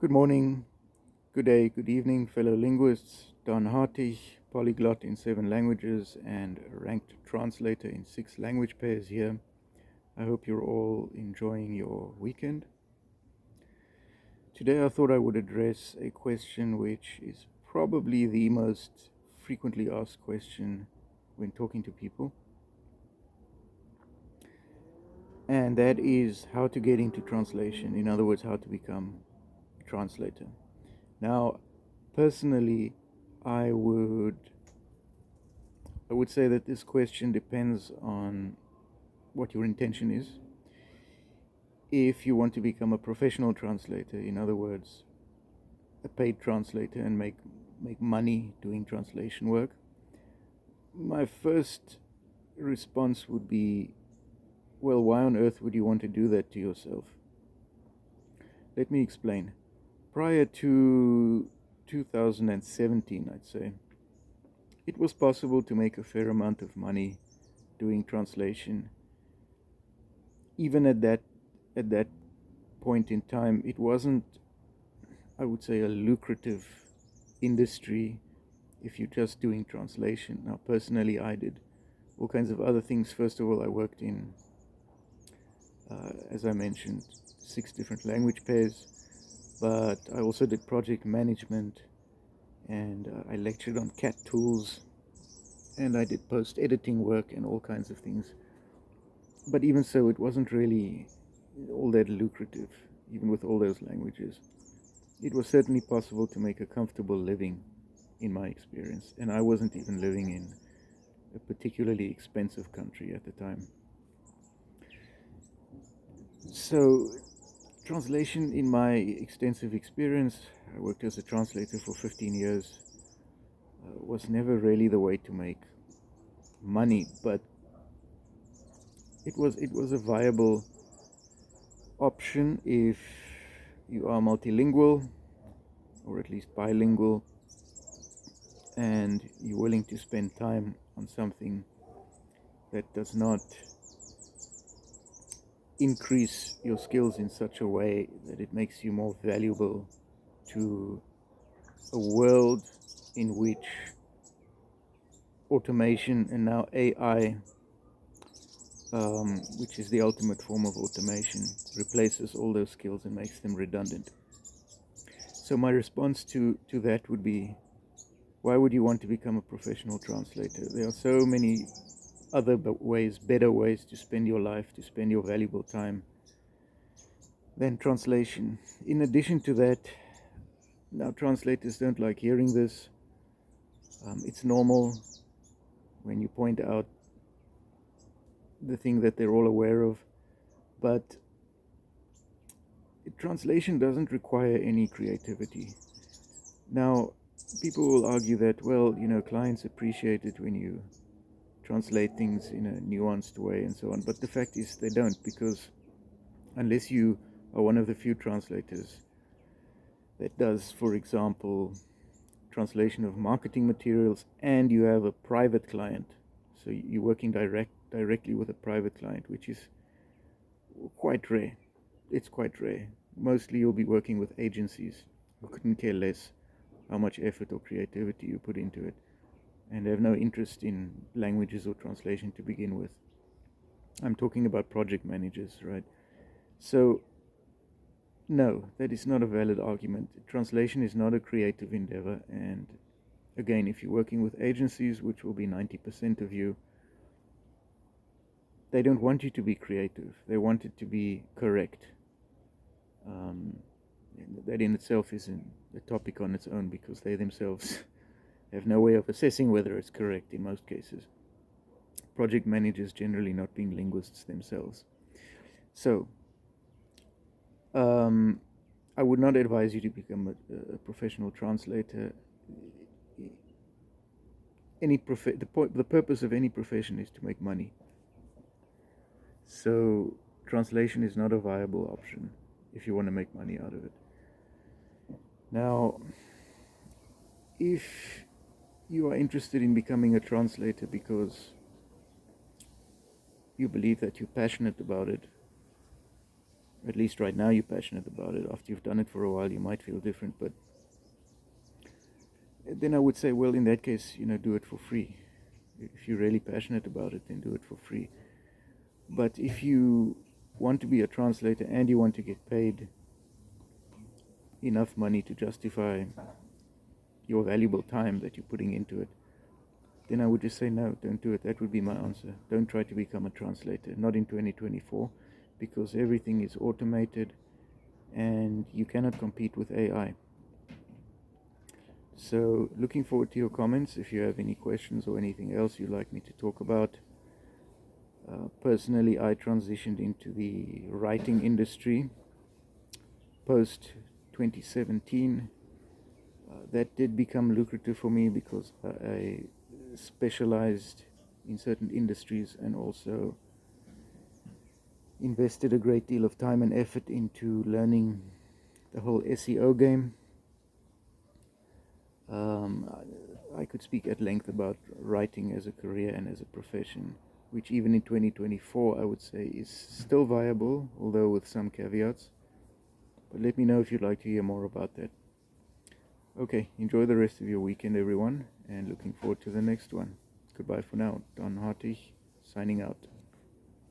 Good morning, good day, good evening, fellow linguists. Don Hartig, polyglot in 7 languages and a ranked translator in 6 language pairs here. I hope you're all enjoying your weekend. Today I thought I would address a question which is probably the most frequently asked question when talking to people, and that is how to get into translation. In other words, how to become a translator. Now, personally, I would say that this question depends on what your intention is. If you want to become a professional translator, in other words, a paid translator, and make money doing translation work, my first response would be, well, why on earth would you want to do that to yourself? Let me explain. Prior to 2017, I'd say, it was possible to make a fair amount of money doing translation. Even at that point in time, it wasn't, I would say, a lucrative industry if you're just doing translation. Now, personally, I did all kinds of other things. First of all, I worked in, as I mentioned, 6 different language pairs, but I also did project management, and I lectured on CAT tools, and I did post-editing work and all kinds of things. But even so, it wasn't really all that lucrative, even with all those languages. It was certainly possible to make a comfortable living, in my experience, and I wasn't even living in a particularly expensive country at the time. So, translation, in my extensive experience, I worked as a translator for 15 years, was never really the way to make money, but it was a viable option if you are multilingual, or at least bilingual, and you're willing to spend time on something that does not increase your skills in such a way that it makes you more valuable to a world in which automation, and now AI, which is the ultimate form of automation, replaces all those skills and makes them redundant. So my response to that would be, why would you want to become a professional translator? There are so many other ways, better ways to spend your life, to spend your valuable time than translation. In addition to that, now translators don't like hearing this. It's normal when you point out the thing that they're all aware of, but translation doesn't require any creativity. Now, people will argue that, well, clients appreciate it when you translate things in a nuanced way and so on, but the fact is they don't, because unless you are one of the few translators that does, for example, translation of marketing materials, and you have a private client, so you're working directly with a private client, which is quite rare. It's quite rare. Mostly you'll be working with agencies who couldn't care less how much effort or creativity you put into it, and have no interest in languages or translation to begin with. I'm talking about project managers, right? So, no, that is not a valid argument. Translation is not a creative endeavor, and again, if you're working with agencies, which will be 90% of you, they don't want you to be creative. They want it to be correct. That in itself is a topic on its own, because they themselves have no way of assessing whether it's correct in most cases. Project managers generally not being linguists themselves. So, I would not advise you to become a professional translator. The purpose of any profession is to make money. So, translation is not a viable option if you want to make money out of it. Now, if you are interested in becoming a translator because you believe that you're passionate about it, At least right now you're passionate about it. After you've done it for a while, you might feel different. But then I would say, well, in that case, do it for free. If you're really passionate about it, then do it for free. But if you want to be a translator and you want to get paid enough money to justify your valuable time that you're putting into it, then I would just say no, don't do it. That would be my answer. Don't try to become a translator, not in 2024, because everything is automated and you cannot compete with AI. So looking forward to your comments. If you have any questions or anything else you'd like me to talk about. Personally, I transitioned into the writing industry post 2017. That did become lucrative for me because I specialized in certain industries and also invested a great deal of time and effort into learning the whole SEO game. I could speak at length about writing as a career and as a profession, which even in 2024 I would say is still viable, although with some caveats. But let me know if you'd like to hear more about that. Okay, enjoy the rest of your weekend, everyone, and looking forward to the next one. Goodbye for now. Don Hartig, signing out.